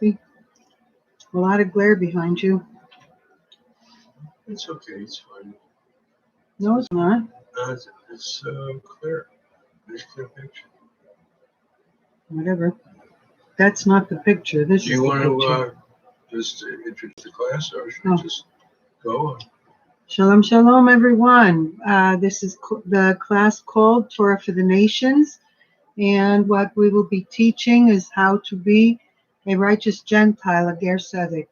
see a lot of glare behind you. It's okay. It's fine. No, it's not. It's clear. There's clear picture. Whatever. That's not the picture. This Do is you the want picture. to just introduce the class, or should Oh. we just go? Shalom, shalom, everyone. This is the class called Torah for the Nations. And what we will be teaching is how to be a righteous Gentile, a Ger Tzedek.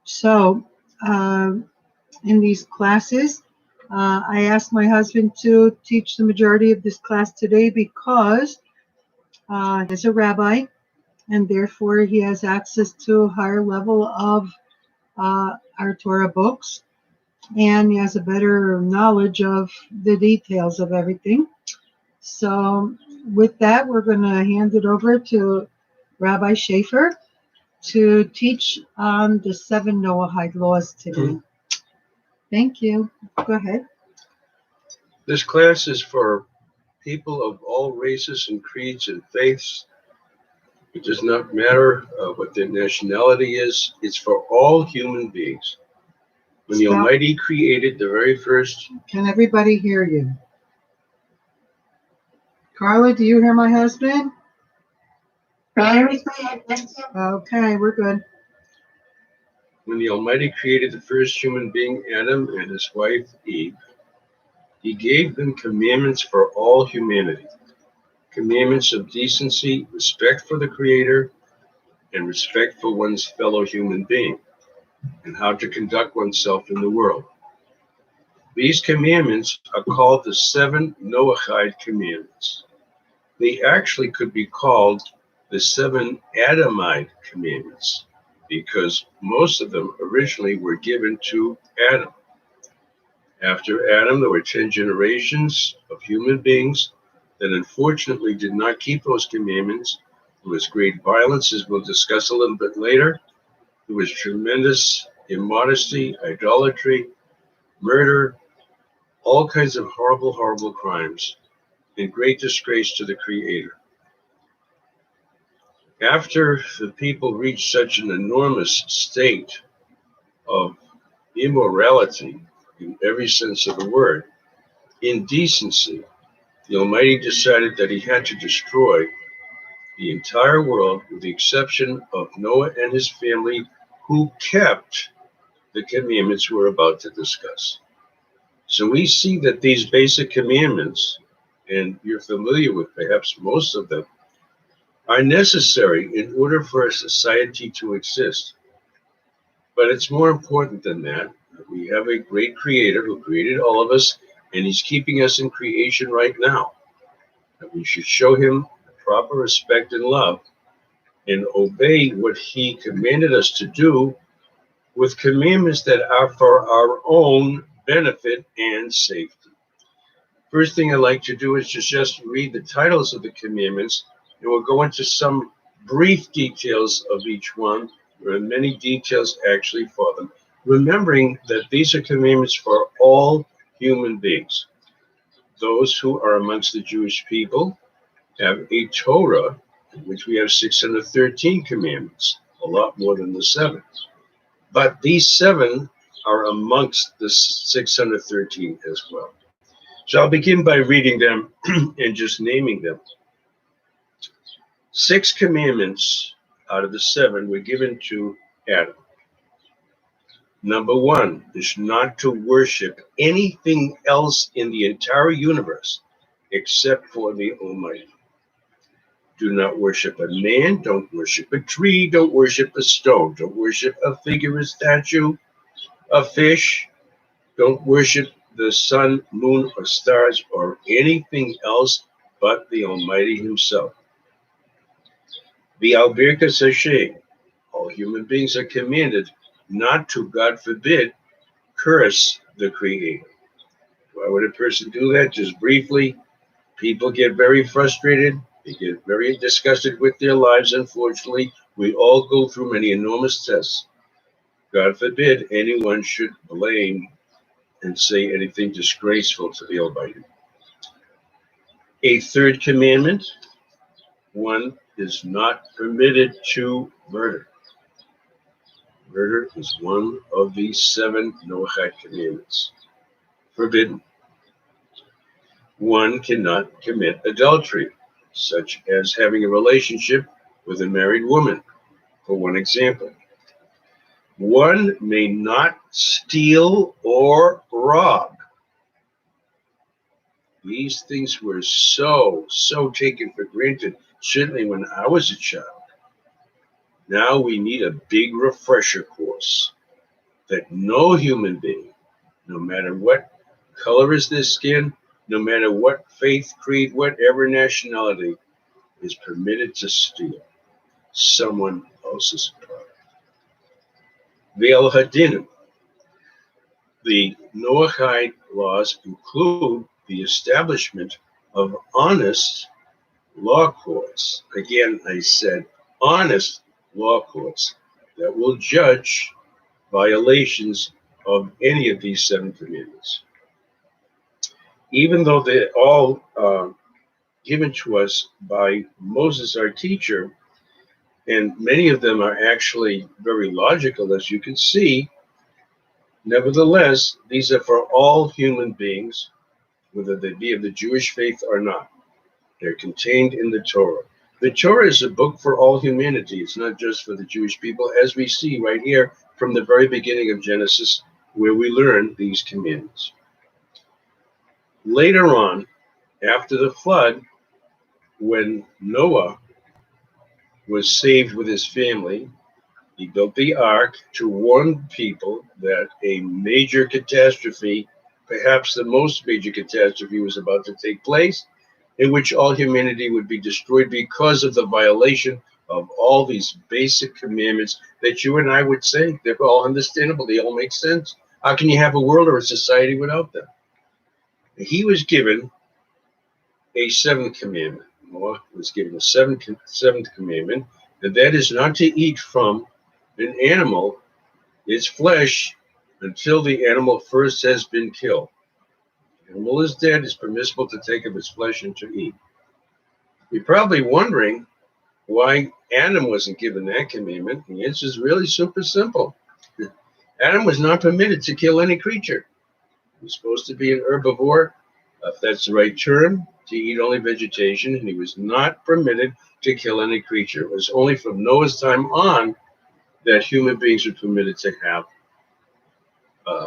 So, in these classes, I asked my husband to teach the majority of this class today because he's a rabbi, and therefore he has access to a higher level of our Torah books, and he has a better knowledge of the details of everything. So with that, we're going to hand it over to Rabbi Schaefer to teach on the 7 Noahide laws today. Thank you. Go ahead. This class is for people of all races and creeds and faiths. It does not matter what their nationality is. It's for all human beings. When the Almighty created the very first... Can everybody hear you? Carla, do you hear my husband? Okay, we're good. When the Almighty created the first human being, Adam, and his wife, Eve, he gave them commandments for all humanity. Commandments of decency, respect for the Creator, and respect for one's fellow human being, and how to conduct oneself in the world. These commandments are called the 7 Noahide commandments. They actually could be called the 7 Adamite commandments, because most of them originally were given to Adam. After Adam, there were 10 generations of human beings that unfortunately did not keep those commandments. There was great violence, as we'll discuss a little bit later. There was tremendous immodesty, idolatry, murder, all kinds of horrible, horrible crimes, and great disgrace to the Creator. After the people reached such an enormous state of immorality, in every sense of the word, indecency, the Almighty decided that he had to destroy the entire world with the exception of Noah and his family, who kept the commandments we're about to discuss. So we see that these basic commandments, and you're familiar with perhaps most of them, are necessary in order for a society to exist. But it's more important than that. We have a great Creator who created all of us, and he's keeping us in creation right now. And we should show him proper respect and love and obey what he commanded us to do with commandments that are for our own benefit and safety. First thing I like to do is just read the titles of the commandments, and we'll go into some brief details of each one. There are many details actually for them, remembering that these are commandments for all human beings. Those who are amongst the Jewish people have a Torah, in which we have 613 commandments, a lot more than the 7. But these 7 are amongst the 613 as well. So I'll begin by reading them and just naming them. 6 commandments out of the 7 were given to Adam. Number 1 is not to worship anything else in the entire universe except for the Almighty. Do not worship a man, don't worship a tree, don't worship a stone, don't worship a figure, a statue, a fish, don't worship the sun, moon, or stars, or anything else but the Almighty himself. The Birkas Hashem, all human beings are commanded not to, God forbid, curse the Creator. Why would a person do that? Just briefly, people get very frustrated. They get very disgusted with their lives, unfortunately. We all go through many enormous tests. God forbid anyone should blame and say anything disgraceful to the Almighty. A third commandment, one is not permitted to murder. Murder is one of the 7 Noahide commandments. Forbidden. One cannot commit adultery, such as having a relationship with a married woman, for one example. One may not steal or rob. These things were so taken for granted, certainly when I was a child. Now we need a big refresher course that no human being, no matter what color is their skin, no matter what faith, creed, whatever nationality, is permitted to steal someone else's product. Ve'al Hadin. The Noahide laws include the establishment of honest law courts. Again, I said honest law courts that will judge violations of any of these 7 commandments. Even though they're all given to us by Moses, our teacher, and many of them are actually very logical, as you can see, nevertheless, these are for all human beings, whether they be of the Jewish faith or not. They're contained in the Torah. The Torah is a book for all humanity. It's not just for the Jewish people, as we see right here from the very beginning of Genesis, where we learn these commandments. Later on, after the flood, when Noah was saved with his family, he built the ark to warn people that a major catastrophe, perhaps the most major catastrophe, was about to take place, in which all humanity would be destroyed because of the violation of all these basic commandments that you and I would say they're all understandable, they all make sense. How can you have a world or a society without them? He was given a 7th commandment. Noah was given a seventh commandment, and that is not to eat from an animal, its flesh, until the animal first has been killed. The animal is dead, it's permissible to take of its flesh and to eat. You're probably wondering why Adam wasn't given that commandment. The answer is really super simple. Adam was not permitted to kill any creature. He was supposed to be an herbivore, if that's the right term, to eat only vegetation, and he was not permitted to kill any creature. It was only from Noah's time on that human beings were permitted to have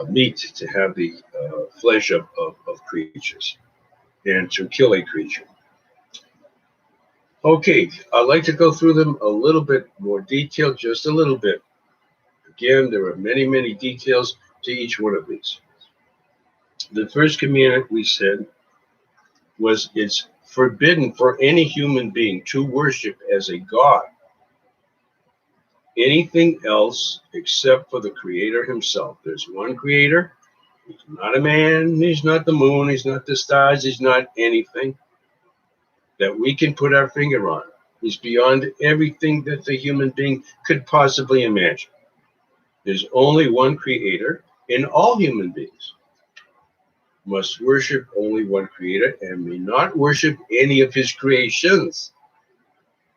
meat, to have the flesh of creatures, and to kill a creature. Okay, I'd like to go through them a little bit more detail, just a little bit. Again, there are many details to each one of these. The first commandment we said was it's forbidden for any human being to worship as a god anything else except for the Creator himself. There's one Creator. He's not a man. He's not the moon. He's not the stars. He's not anything that we can put our finger on. He's beyond everything that the human being could possibly imagine. There's only one Creator, and all human beings must worship only one Creator and may not worship any of his creations,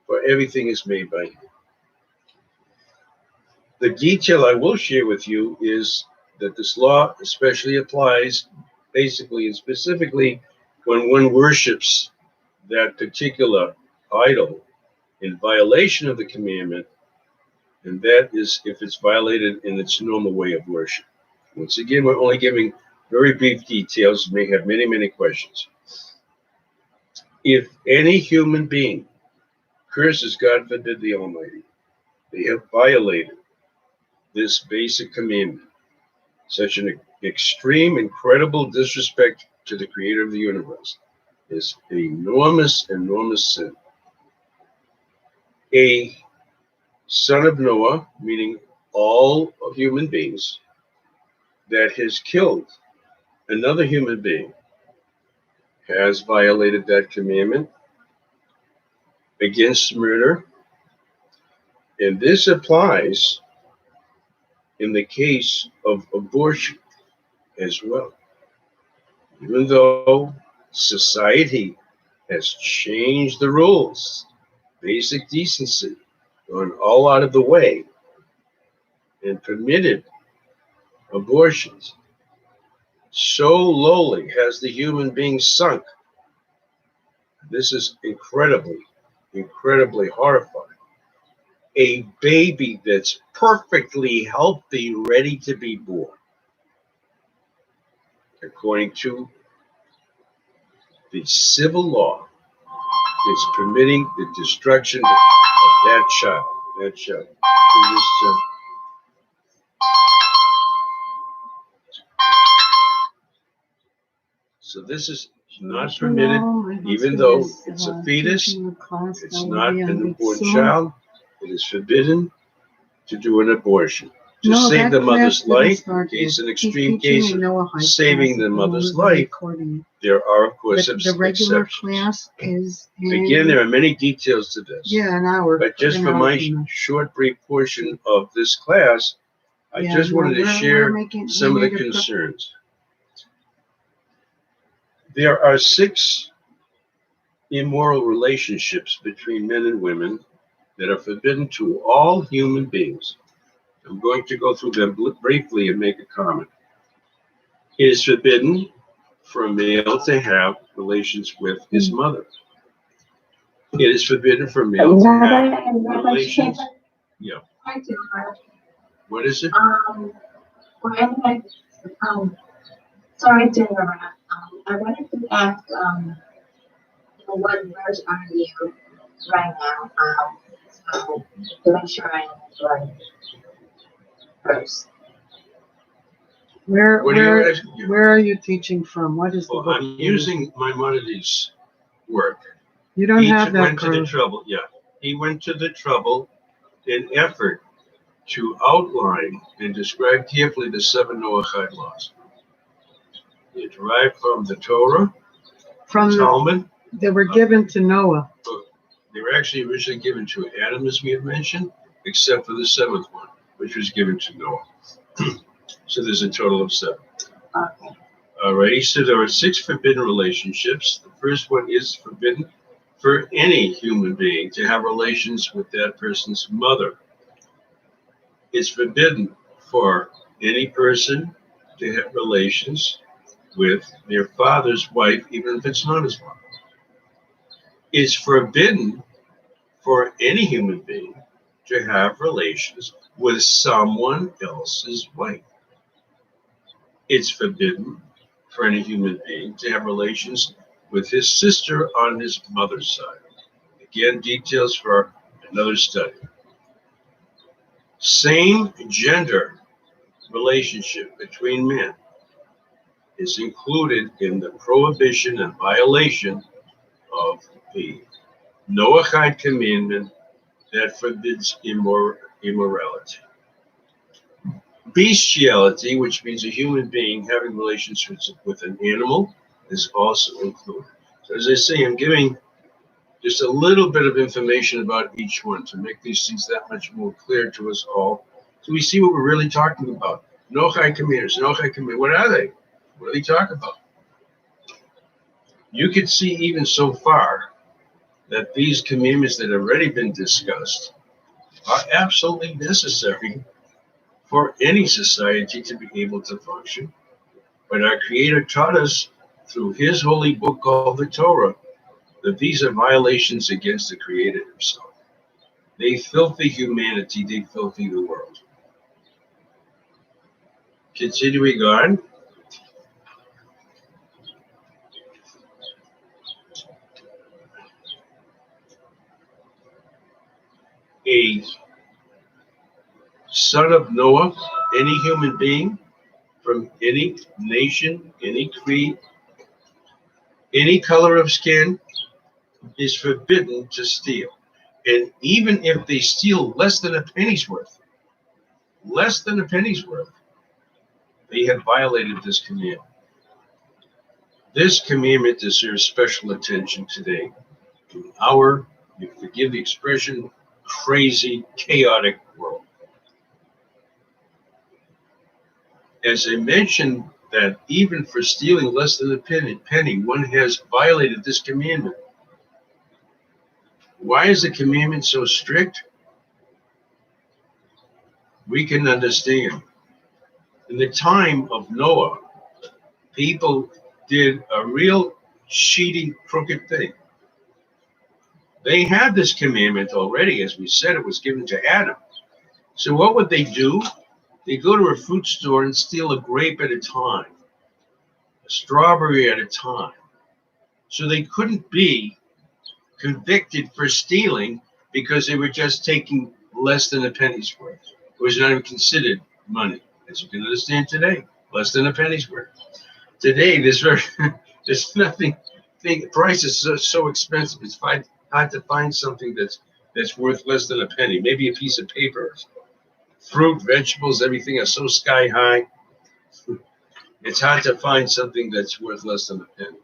for everything is made by him. The detail I will share with you is that this law especially applies basically and specifically when one worships that particular idol in violation of the commandment, and that is if it's violated in its normal way of worship. Once again, we're only giving very brief details. You may have many questions. If any human being curses, God forbid, the Almighty, they have violated this basic commandment. Such an extreme, incredible disrespect to the Creator of the universe is an enormous sin. A son of Noah, meaning all of human beings, that has killed another human being has violated that commandment against murder. And this applies in the case of abortion as well. Even though society has changed the rules, basic decency, gone all out of the way, and permitted abortions, so lowly has the human being sunk. This is incredibly horrifying. A baby that's perfectly healthy, ready to be born, according to the civil law, is permitting the destruction of that child. That child. So this is not permitted, even though it's a fetus, it's not an newborn child. It is forbidden to do an abortion. To save the mother's life, in case an extreme case of saving the mother's life, there are, of course, exceptions. Again, there are many details to this. Yeah, an hour. But just for my short, brief portion of this class, I just wanted to share some of the concerns. There are 6 immoral relationships between men and women that are forbidden to all human beings. I'm going to go through them briefly and make a comment. It is forbidden for a male to have relations with his mother. It is forbidden for a male to have relations. Yeah. What is it? Sorry to interrupt. I wanted to ask, what verse are you right now? To make sure I am right verse. Where are you teaching from? What is the book? I'm using Maimonides' work. You don't have that. He went to the trouble. Yeah, he went to the trouble in effort to outline and describe carefully the 7 Noahide laws. They derived from the Torah, from the Talmud. They were given to Noah. They were actually originally given to Adam, as we had mentioned, except for the 7th one, which was given to Noah. So there's a total of 7. Okay. All right. So there are 6 forbidden relationships. The first one is forbidden for any human being to have relations with that person's mother. It's forbidden for any person to have relations with their father's wife, even if it's not his mother. It's forbidden for any human being to have relations with someone else's wife. It's forbidden for any human being to have relations with his sister on his mother's side. Again, details for another study. Same gender relationship between men is included in the prohibition and violation of the Noahide commandment that forbids immorality. Bestiality, which means a human being having relationships with an animal, is also included. So as I say, I'm giving just a little bit of information about each one to make these things that much more clear to us all, so we see what we're really talking about. Noahide commandments, Noahide commandments, what are they? What do they talk about? You can see even so far that these commandments that have already been discussed are absolutely necessary for any society to be able to function. But our Creator taught us through His holy book called the Torah that these are violations against the Creator Himself. They filthy humanity, they filthy the world. Continuing on. A son of Noah, any human being from any nation, any creed, any color of skin, is forbidden to steal. And even if they steal less than a penny's worth, they have violated this commandment. This commandment deserves special attention today in our, if you forgive the expression, crazy, chaotic world. As I mentioned, that even for stealing less than a penny, one has violated this commandment. Why is the commandment so strict? we can understand. In the time of Noah, people did a real cheating, crooked thing. They had this commandment already, as we said, it was given to Adam. So what would they do? They go to a fruit store and steal a grape at a time, a strawberry at a time. So they couldn't be convicted for stealing because they were just taking less than a penny's worth. It was not even considered money, as you can understand today, less than a penny's worth. Today, there's nothing. The price is so expensive. It's hard to find something that's worth less than a penny. Maybe a piece of paper. Fruit, vegetables, everything are so sky high. It's hard to find something that's worth less than a penny.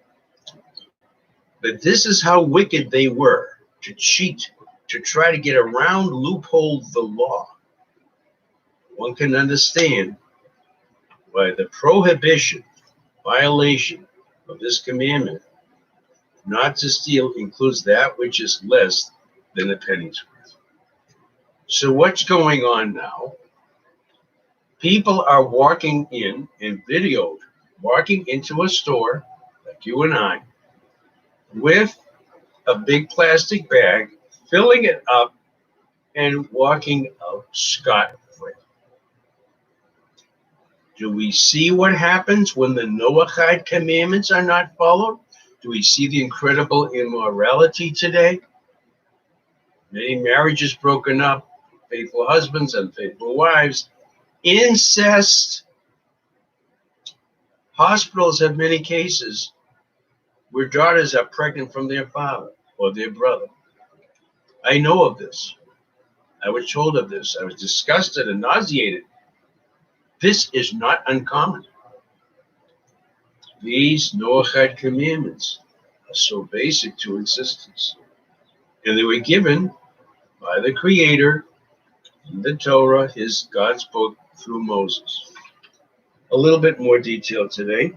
But this is how wicked they were, to cheat, to try to get around, loophole the law. One can understand why the prohibition, violation of this commandment not to steal includes that which is less than a penny's worth. So what's going on now? People are walking in and videoed, walking into a store, like you and I, with a big plastic bag, filling it up, and walking out scot-free. Do we see what happens when the Noahide commandments are not followed? Do we see the incredible immorality today? Many marriages broken up, faithful husbands, unfaithful wives, incest. Hospitals have many cases where daughters are pregnant from their father or their brother. I know of this. I was told of this. I was disgusted and nauseated. This is not uncommon. These Noahide commandments are so basic to existence. And they were given by the Creator in the Torah, God's book, through Moses. A little bit more detail today.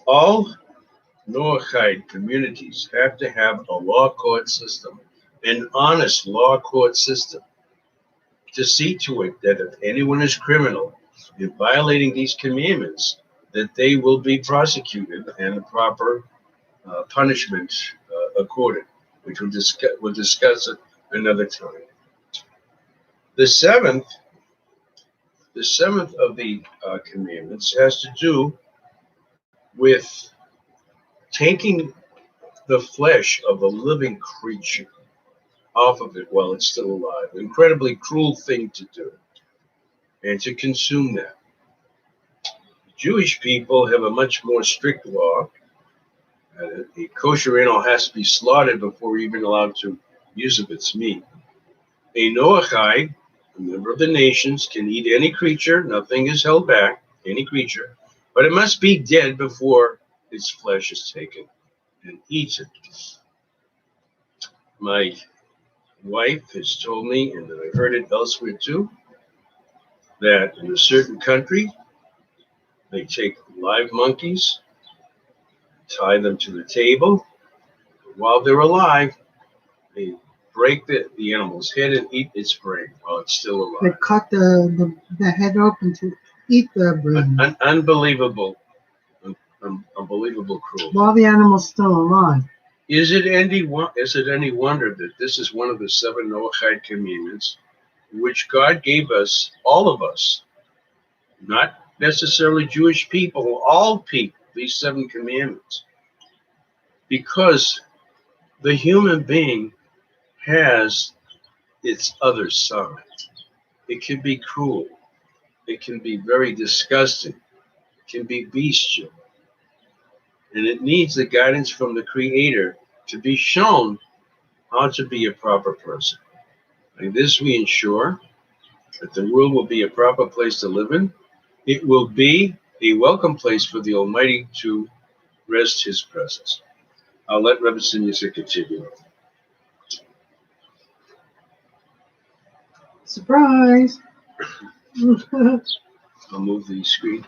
All Noahide communities have to have a law court system, an honest law court system, to see to it that if anyone is criminal in violating these commandments, that they will be prosecuted and the proper punishment accorded, which we'll discuss it another time. The seventh of the commandments has to do with taking the flesh of a living creature off of it while it's still alive. Incredibly cruel thing to do, and to consume that. Jewish people have a much more strict law. A kosher animal has to be slaughtered before you're even allowed to use of its meat. A Noahide, a member of the nations, can eat any creature. Nothing is held back, any creature. But it must be dead before its flesh is taken and eaten. My wife has told me, and I've heard it elsewhere too, that in a certain country, they take live monkeys, tie them to the table. While they're alive, they break the animal's head and eat its brain while it's still alive. They cut the head open to eat the brain. Unbelievable cruel. While the animal's still alive. Is it any wonder that this is one of the 7 Noahide commandments, which God gave us, all of us, not necessarily Jewish people, all people, these 7 commandments, because the human being has its other side. It can be cruel. It can be very disgusting. It can be bestial. And it needs the guidance from the Creator to be shown how to be a proper person. Like this, we ensure that the world will be a proper place to live in. It will be a welcome place for the Almighty to rest His presence. I'll let Rebbe Sinyasa continue. Surprise! I'll move the screen.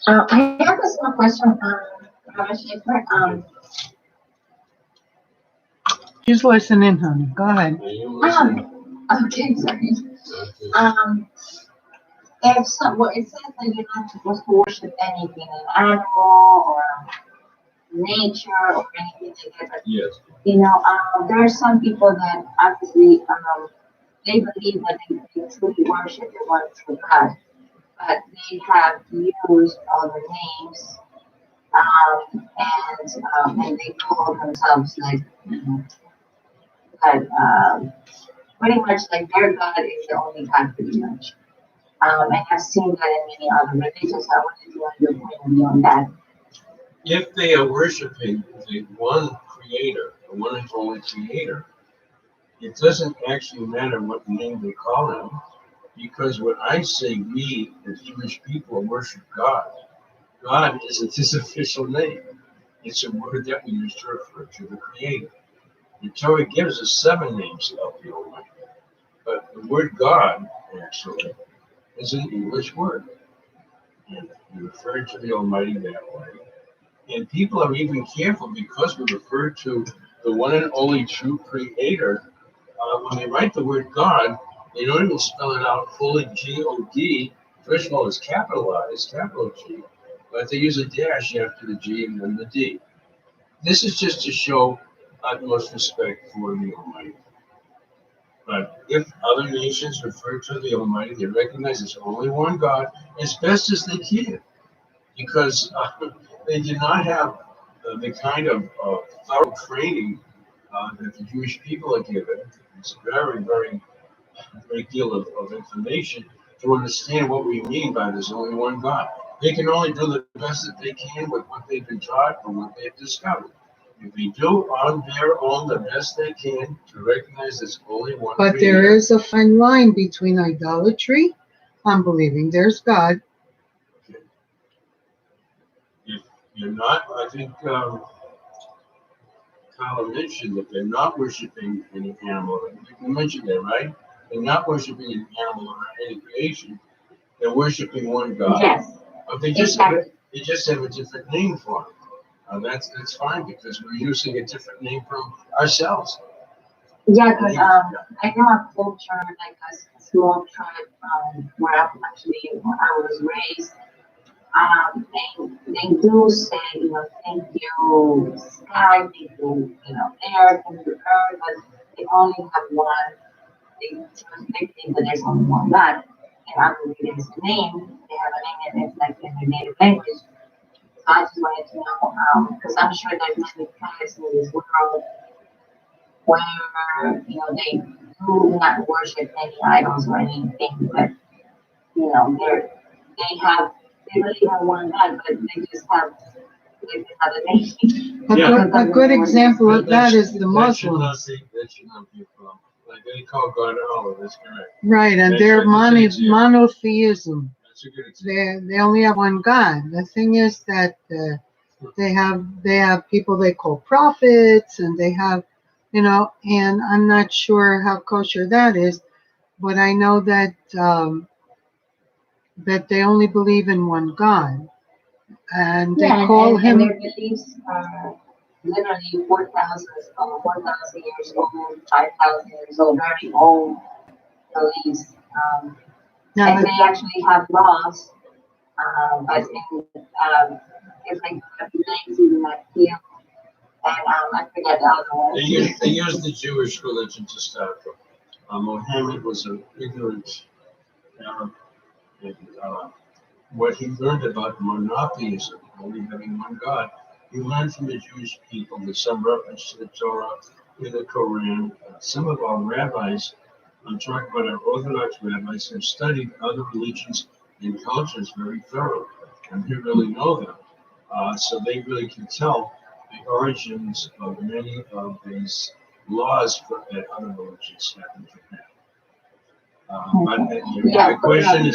I have a small question, Rabbi Schaefer. She's listening, honey. Go ahead. Are you listening? Okay, sorry. If some, well, it says that you're not supposed to worship anything, an animal or nature or anything like that. But, Yes. there are some people that obviously they believe that they truly worship the one true God, but they have used other names, and they call themselves like God, pretty much like their God is the only God, pretty much. And I've seen that in many other religions. I wanted to know your point of view on that. If they are worshiping the one creator, the one and only creator, it doesn't actually matter what name they call him, because when I say we, the Jewish people, worship God, God isn't his official name. It's a word that we use to refer to the creator. The Torah gives us 7 names of the Almighty, but the word God actually is an English word. And we refer to the Almighty that way. And people are even careful because we refer to the one and only true creator. When they write the word God, they don't even spell it out fully G-O-D. First of all, it's capitalized, capital G, but they use a dash after the G and then the D. This is just to show utmost respect for the Almighty. But if other nations refer to the Almighty, they recognize there's only one God as best as they can, because they did not have the kind of thorough training that the Jewish people are given. It's very, very great deal of information to understand what we mean by there's only one God. They can only do the best that they can with what they've been taught or what they've discovered. If they do on their own the best they can to recognize there's only one But creator. there is a fine line between idolatry and believing there's God. If you're not, I think Kala mentioned that they're not worshiping any animal. You mentioned that, right? They're not worshiping an animal or any creation. They're worshiping one God. Yes, But they exactly. just have a different name for it. That's fine because we're using a different name from ourselves. Yeah, because I know a culture like a small tribe where I was raised. They do say, thank you, sky, thank you, air, thank you, earth, but they only have one. They think that there's only one God. And I believe there's a name, they have a name, and it's like in their native language. So I just wanted to know, because I'm sure there's many tribes in this world where, they do not worship any idols or anything, but, they really have one God, but they just have like another nation. A good example of that is the Muslims. That should not be a problem. Like they call God Allah, that's correct. Right, and they're monotheism. That's a good example. They only have one God. The thing is that they have people they call prophets, and they have, and I'm not sure how kosher that is, but I know that that they only believe in one God, and they call him. And their beliefs are literally 4,000 years old, 5,000 years old, very old beliefs. Now, and they actually have laws, but if they have names, you do not heal. And I forget the other one. They used the Jewish religion to start from. Muhammad was an ignorant Arab, and what he learned about monotheism, only having one God, he learned from the Jewish people. There's some reference to the Torah in the Quran. Some of our rabbis, I'm talking about our Orthodox rabbis, have studied other religions and cultures very thoroughly, and they really know them. So they really can tell the origins of many of these laws that other religions happen to have. Your question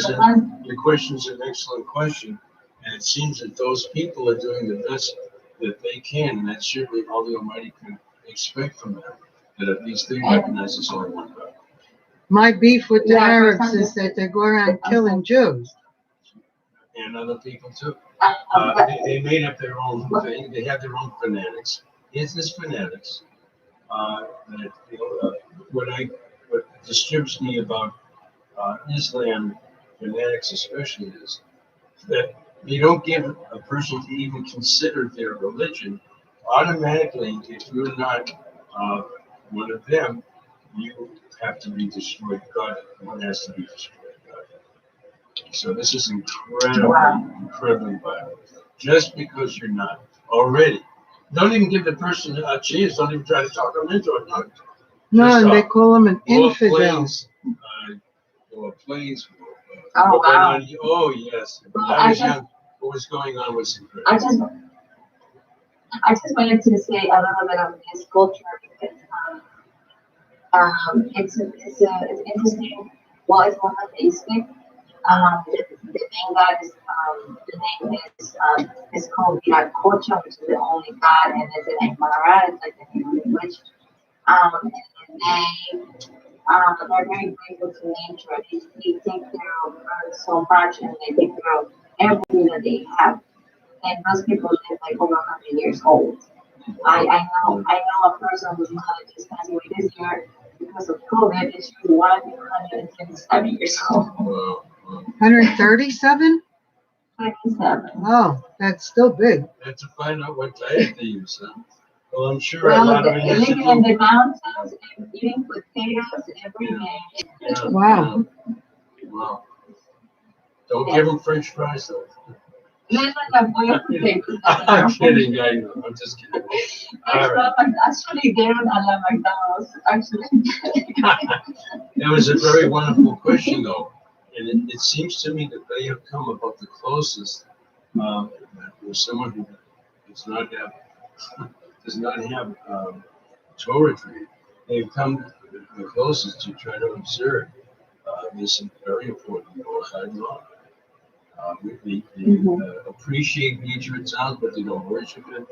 is an excellent question, and it seems that those people are doing the best that they can, and that's certainly all the Almighty can expect from them, that at least they recognize there's only one God. My beef with the Arabs is that they go around killing Jews. And other people too. They made up their own thing. They have their own fanatics. It's this fanatics. That, what disturbs me about Islam fanatics especially is that they don't give a person to even consider their religion. Automatically, if you're not uh, one of them, you have to be destroyed. God, one has to be destroyed. God. So this is incredibly violent. Just because you're not already. Don't even give the person a chance. Don't even try to talk them into it. No, No, just and they call him an infidel. planes, planes. Oh, wow. Oh, yes. When Well, I was young, what was going on was incredible. I just wanted to say a little bit of his culture because it's interesting. Well, it's monotheistic. The main God is the name is called Viracocha, which is the only God, and it's an Aymara, it's like the name of the witch. And they're very grateful to nature. They take care of earth so much, and they take care of everything that they have. And those people live like over 100 years old. I know a person whose mother just passed away this year because of COVID, and she was 127 years old. 137? 27. Oh, that's still big. Had to find out what diet they use. Huh? Well, I'm sure a Well, lot of it has to living do. in the mountains and eating potatoes every day. Yeah, Wow. Wow. Don't give them French fries though. No, voy a potatoes. I'm kidding, I know. I'm just kidding. All right. Actually, they're at la McDonald's. Actually. That was a very wonderful question, though, and it seems to me that they have come about the closest with someone who does not have Torah tree. They've come the closest to try to observe this very important Orchid law. They appreciate nature itself, but they don't worship it.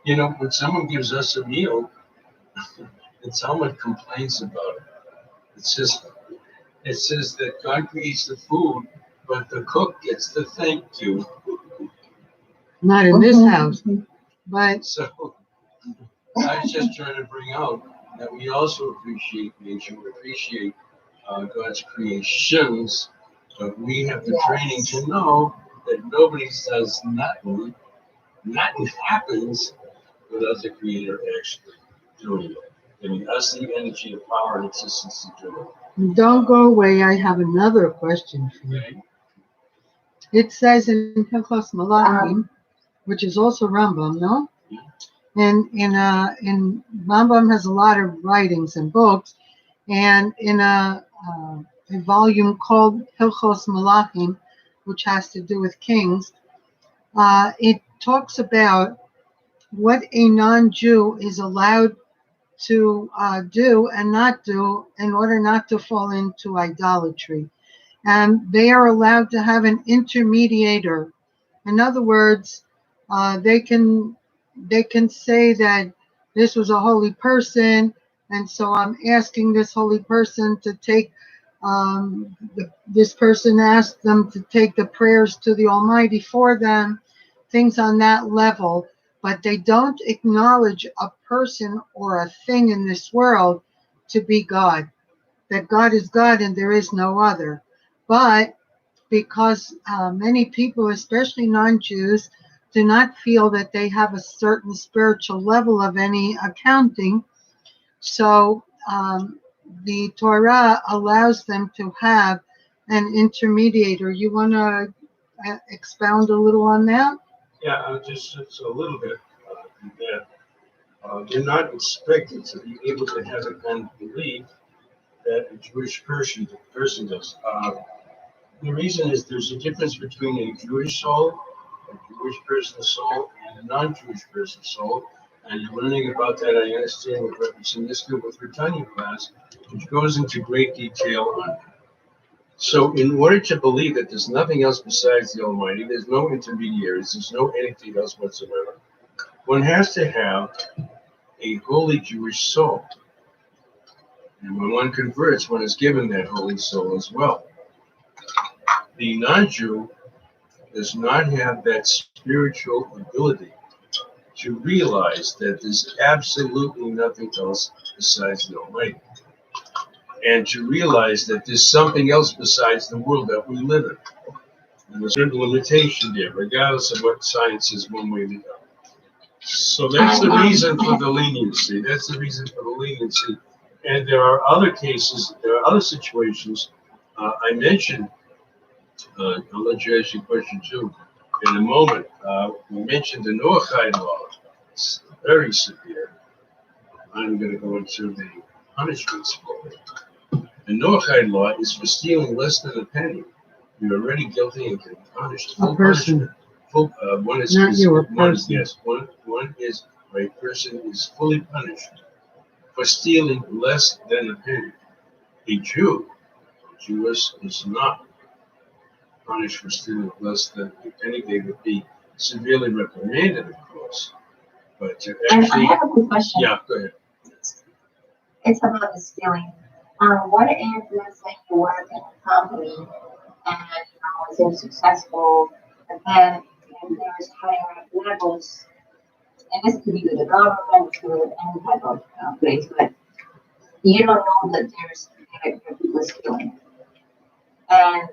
When someone gives us a meal, and someone complains about it, it says that God creates the food, but the cook gets the thank you. Not in this house, but So I was just trying to bring out that we also appreciate nature, we appreciate God's creations, but we have the training to know that nobody does nothing. Nothing happens without the Creator actually doing it. Giving us the energy, the power, and existence to do it. don't go away. I have another question for you. Okay? It says in Hilchos Malachim, which is also Rambam, no? Yeah. And in Rambam has a lot of writings and books, and in a volume called Hilchos Malachim, which has to do with kings, it talks about what a non-Jew is allowed to do and not do in order not to fall into idolatry. And they are allowed to have an intermediator. In other words, they can say that this was a holy person, and so I'm asking this holy person to take. This person asked them to take the prayers to the Almighty for them, things on that level. But they don't acknowledge a person or a thing in this world to be God. That God is God and there is no other. But because many people, especially non-Jews, do not feel that they have a certain spiritual level of any accounting, so the Torah allows them to have an intermediator. You want to expound a little on that? Yeah, just a little bit. They're not expected to be able to have the kind of belief that a Jewish person does. The reason is there's a difference between a Jewish soul, a Jewish person's soul, and a non-Jewish person's soul. And you're learning about that, I understand, with Representative with Britannia class, which goes into great detail on that. So in order to believe that there's nothing else besides the Almighty, there's no intermediaries, there's no anything else whatsoever, one has to have a holy Jewish soul. And when one converts, one is given that holy soul as well. The non-Jew does not have that spiritual ability to realize that there's absolutely nothing else besides the Almighty. And to realize that there's something else besides the world that we live in. And there's a certain limitation there, regardless of what science is one way or the other. So that's the reason for the leniency. That's the reason for the leniency. And there are other cases, there are other situations. I mentioned, I'll let you ask your question too in a moment. We mentioned the Noahide law. It's very severe. I'm going to go into the punishments for it. The Noahide law is for stealing less than a penny. You're already guilty and can be punished. A person. One is Not you, a one is person. yes. One is a person is fully punished for stealing less than a penny. A Jew, a Jewess, is not punished for stealing less than a penny. They would be severely reprimanded, of course. But to And I actually, have a quick question. yeah, go ahead. It's about the stealing. What if, let's say, you work in a company and it's successful, and then there's higher levels, and this could be with the government, with any type of place, but you don't know that there's people stealing. And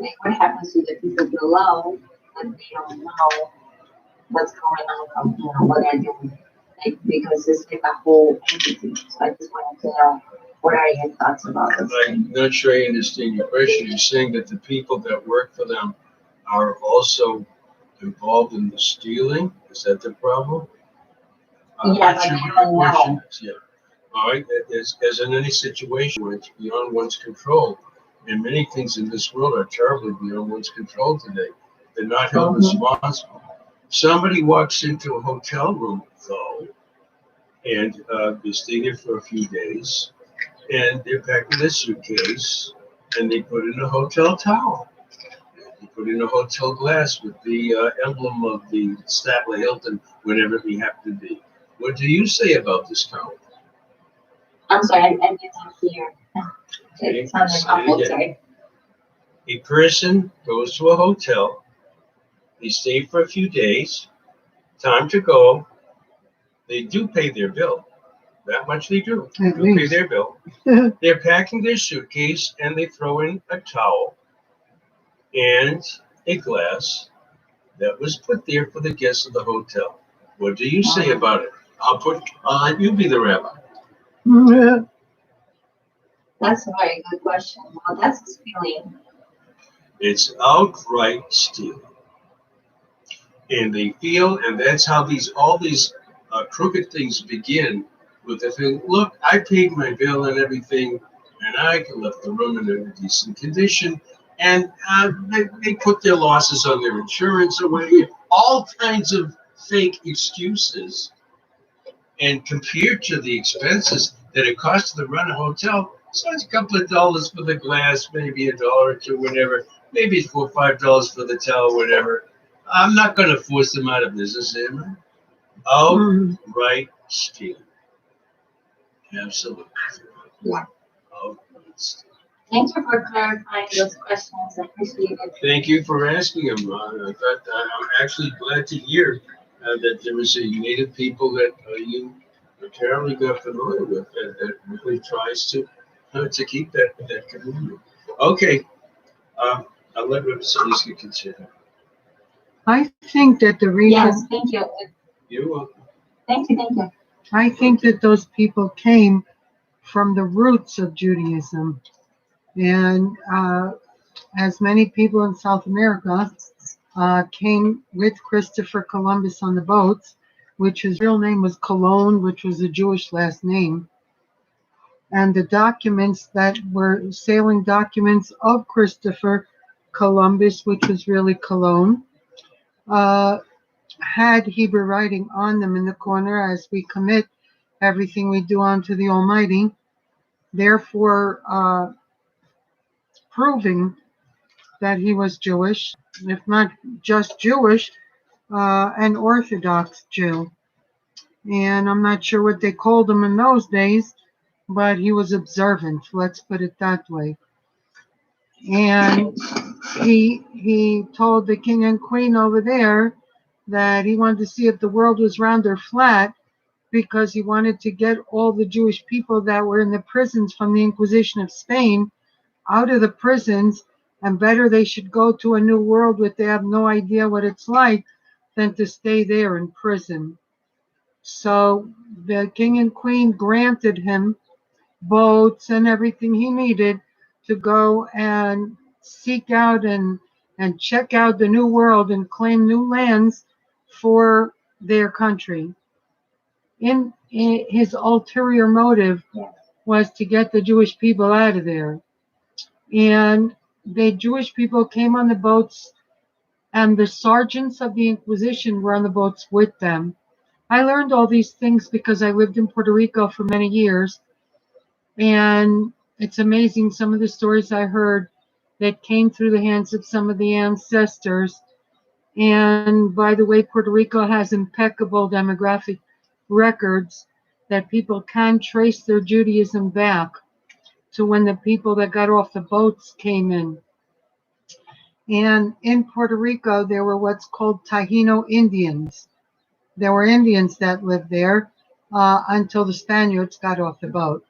like what happens to the people below that they don't know what's going on, what they're doing, like, because it's like a whole entity. So I just wanted to know, what are your thoughts about this? I'm not sure I understand your question. You're saying that the people that work for them are also involved in the stealing? Is that the problem? I'm Yeah, not but sure they what don't your question know. is. Yeah. All right. As in any situation where it's beyond one's control, and many things in this world are terribly beyond one's control today. They're not held responsible. Somebody walks into a hotel room, though, and they stay there for a few days, and they're packing their suitcase, and they put in a hotel towel. They put in a hotel glass with the emblem of the Statler Hilton, whatever it may happen to be. What do you say about this towel? I'm sorry, I didn't hear. Okay, It sounded say it awful, again. sorry. A person goes to a hotel, they stay for a few days, time to go, they do pay their bill. That much they do. They At do pay least. their bill. They're packing their suitcase and they throw in a towel and a glass that was put there for the guests of the hotel. What do you say about it? I'll let you be the rabbi. That's a very good question. Well, that's a stealing. It's outright stealing. And they feel, and that's how all these crooked things begin with the thing, look, I paid my bill and everything, and I left the room in a decent condition, and they put their losses on their insurance away, all kinds of fake excuses. And compared to the expenses that it costs to run a hotel, so it's a couple of dollars for the glass, maybe $1 or $2, whatever, maybe $4 or $5 for the towel, whatever. I'm not going to force them out of business, am I? Outright stealing. Absolutely. Yeah. Outright stealing. Thank you for clarifying those questions. I appreciate it. Thank you for asking them. I'm actually glad to hear that there was a native people that you apparently got familiar with that really tries to keep that community. Okay, I'll let Representative continue. I think that the reason, Yes, thank you. You're welcome. Thank you. I think that those people came from the roots of Judaism. And as many people in South America came with Christopher Columbus on the boats, which his real name was Colon, which was a Jewish last name. And the documents that were sailing documents of Christopher Columbus, which was really Cologne, had Hebrew writing on them in the corner as we commit everything we do unto the Almighty, therefore proving that he was Jewish, if not just Jewish, an Orthodox Jew. And I'm not sure what they called him in those days, but he was observant, let's put it that way. And he told the king and queen over there that he wanted to see if the world was round or flat, because he wanted to get all the Jewish people that were in the prisons from the Inquisition of Spain out of the prisons, and better they should go to a new world where they have no idea what it's like than to stay there in prison. So the king and queen granted him boats and everything he needed to go and seek out and check out the new world and claim new lands for their country. In his ulterior motive Yes. was to get the Jewish people out of there. And the Jewish people came on the boats, and the sergeants of the Inquisition were on the boats with them. I learned all these things because I lived in Puerto Rico for many years, and it's amazing some of the stories I heard that came through the hands of some of the ancestors. And by the way, Puerto Rico has impeccable demographic records that people can trace their Judaism back to when the people that got off the boats came in. And in Puerto Rico, there were what's called Taino Indians. There were Indians that lived there until the Spaniards got off the boat.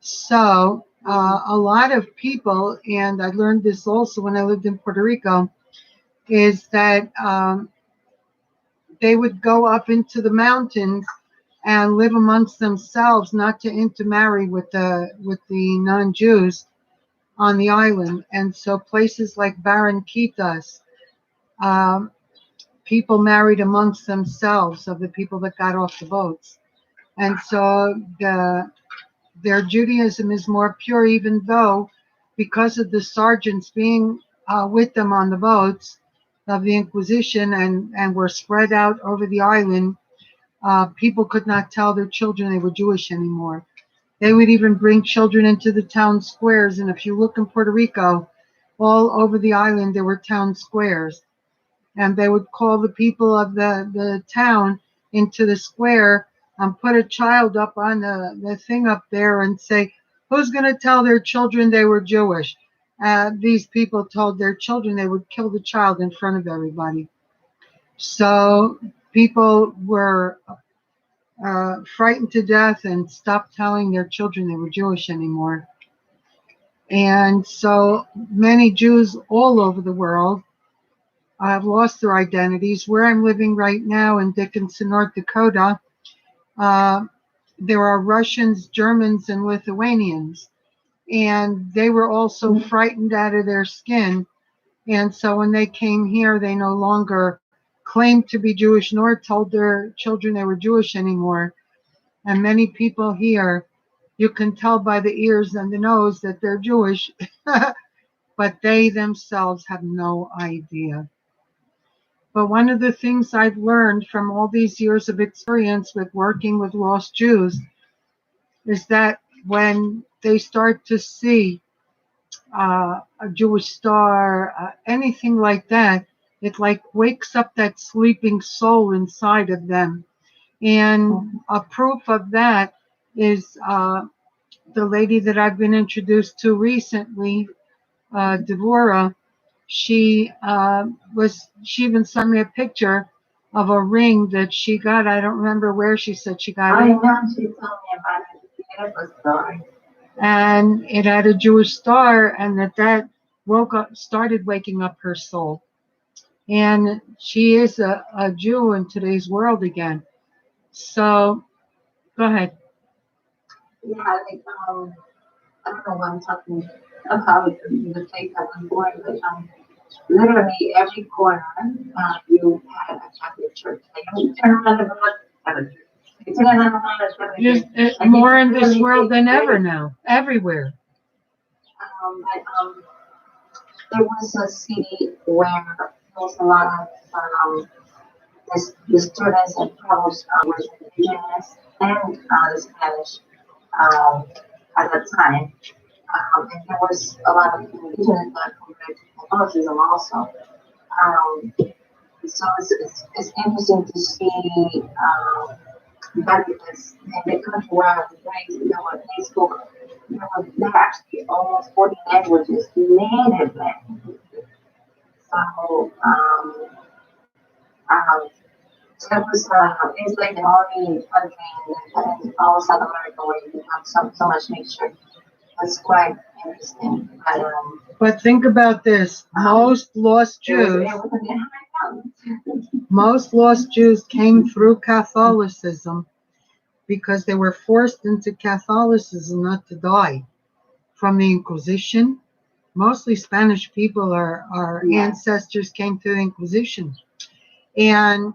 So a lot of people, and I learned this also when I lived in Puerto Rico, is that they would go up into the mountains and live amongst themselves, not to intermarry with the non-Jews on the island. And so places like Barranquitas, um, people married amongst themselves of the people that got off the boats. And so their Judaism is more pure, even though, because of the sergeants being with them on the boats of the Inquisition and were spread out over the island, people could not tell their children they were Jewish anymore. They would even bring children into the town squares. And if you look in Puerto Rico, all over the island, there were town squares. And they would call the people of the town into the square and put a child up on the thing up there and say, who's going to tell their children they were Jewish? These people told their children they would kill the child in front of everybody. So people were frightened to death and stopped telling their children they were Jewish anymore. And so many Jews all over the world have lost their identities. Where I'm living right now in Dickinson, North Dakota, there are Russians, Germans, and Lithuanians. And they were also frightened out of their skin. And so when they came here, they no longer claimed to be Jewish nor told their children they were Jewish anymore. And many people here, you can tell by the ears and the nose that they're Jewish, but they themselves have no idea. But one of the things I've learned from all these years of experience with working with lost Jews is that when they start to see a Jewish star, anything like that, it like wakes up that sleeping soul inside of them. And a proof of that is the lady that I've been introduced to recently, Devorah. She even sent me a picture of a ring that she got. I don't remember where she said she got I it. know she told me about it. Beautiful story. And it had a Jewish star, and that started waking up her soul. And she is a Jew in today's world again. So, go ahead. Yeah, like, I don't know why I'm talking about the place I was born, but literally every corner, you had a Catholic church. Like, you turn around the block, have a church. You turn around the block, have a There's church. Like, more it's in this really world than ever great. now, everywhere. But there was a city where there was a lot of the students and fellows were indigenous and the Spanish at that time. And there was a lot of indigenous that compared to Catholicism also. Um, so it's interesting to see that because in the country where I was raised, they spoke, there actually almost 40 languages, native languages. So So it was, it's like the only country in all South America where you have so much nature. It's quite interesting. But think about this: most lost Jews, most lost Jews came through Catholicism because they were forced into Catholicism not to die from the Inquisition. Mostly Spanish people, our ancestors came through the Inquisition. And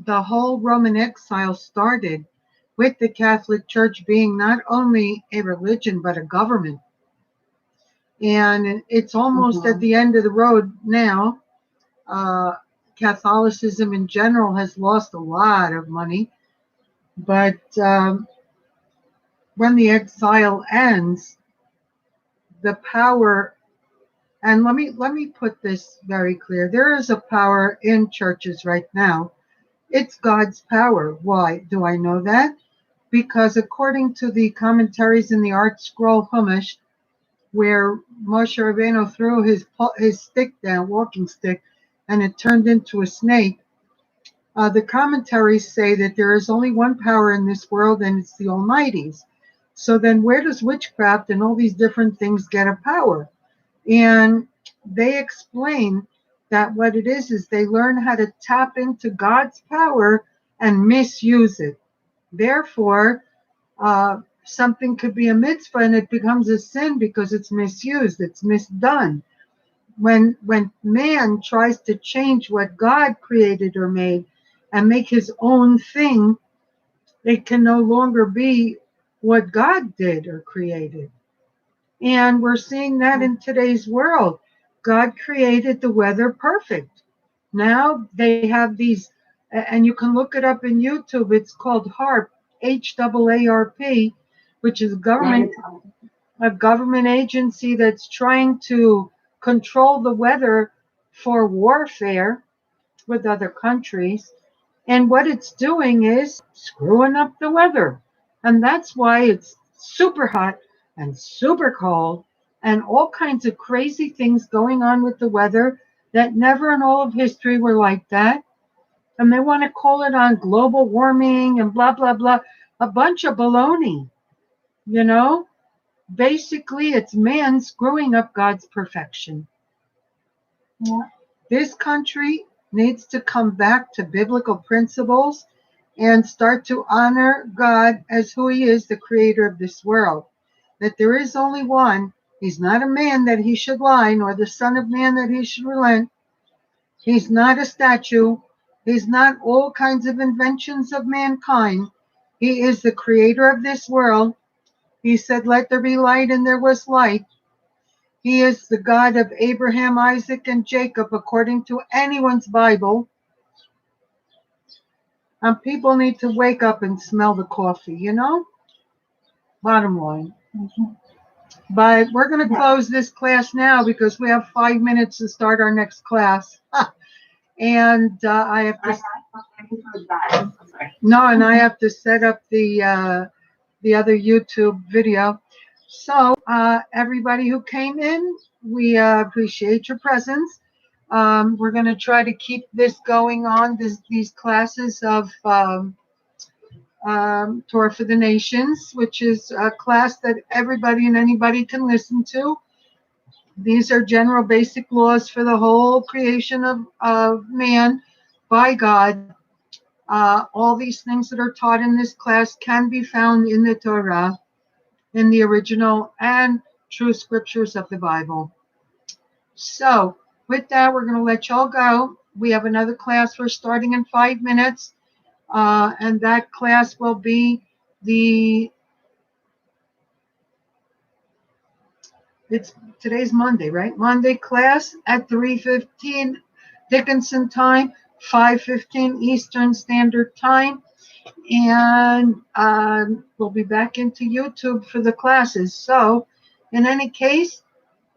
the whole Roman exile started with the Catholic Church being not only a religion, but a government. And it's almost at the end of the road now. Catholicism in general has lost a lot of money. But when the exile ends, the power, and let me put this very clear, there is a power in churches right now. It's God's power. Why do I know that? Because according to the commentaries in the Art Scroll Chumash, where Moshe Rabbeinu threw his stick down, walking stick, and it turned into a snake, the commentaries say that there is only one power in this world, and it's the Almighty's. So then where does witchcraft and all these different things get a power? And they explain that what it is they learn how to tap into God's power and misuse it. Therefore, something could be a mitzvah and it becomes a sin because it's misused, it's misdone. When man tries to change what God created or made and make his own thing, it can no longer be what God did or created. And we're seeing that in today's world. God created the weather perfect. Now they have these, and you can look it up in YouTube. It's called HAARP, HAARP, which is a government agency that's trying to control the weather for warfare with other countries. And what it's doing is screwing up the weather. And that's why it's super hot and super cold and all kinds of crazy things going on with the weather that never in all of history were like that. And they want to call it on global warming and blah, blah, blah. A bunch of baloney, you know? Basically, it's man screwing up God's perfection. Yeah. This country needs to come back to biblical principles and start to honor God as who he is, the creator of this world. That there is only one. He's not a man that he should lie, nor the son of man that he should relent. He's not a statue. He's not all kinds of inventions of mankind. He is the creator of this world. He said, let there be light, and there was light. He is the God of Abraham, Isaac, and Jacob, according to anyone's Bible. And people need to wake up and smell the coffee, you know? Bottom line. But we're going to close this class now because we have 5 minutes to start our next class. And I have to... No, and I have to set up the other YouTube video. So everybody who came in, we appreciate your presence. We're going to try to keep this going on, these classes of Torah for the Nations, which is a class that everybody and anybody can listen to. These are general basic laws for the whole creation of man by God. All these things that are taught in this class can be found in the Torah, in the original and true scriptures of the Bible. So with that, we're going to let y'all go. We have another class we're starting in 5 minutes. And that class will be today's Monday, right? Monday class at 3:15 Dickinson time, 5:15 Eastern Standard Time. And we'll be back into YouTube for the classes. So in any case,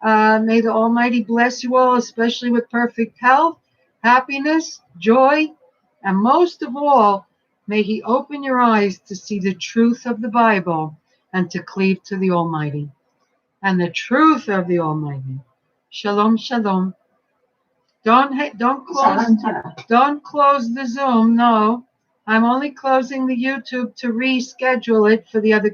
may the Almighty bless you all, especially with perfect health, happiness, joy, and most of all, may he open your eyes to see the truth of the Bible and to cleave to the Almighty and the truth of the Almighty. Shalom, shalom. Don't close the Zoom. No, I'm only closing the YouTube to reschedule it for the other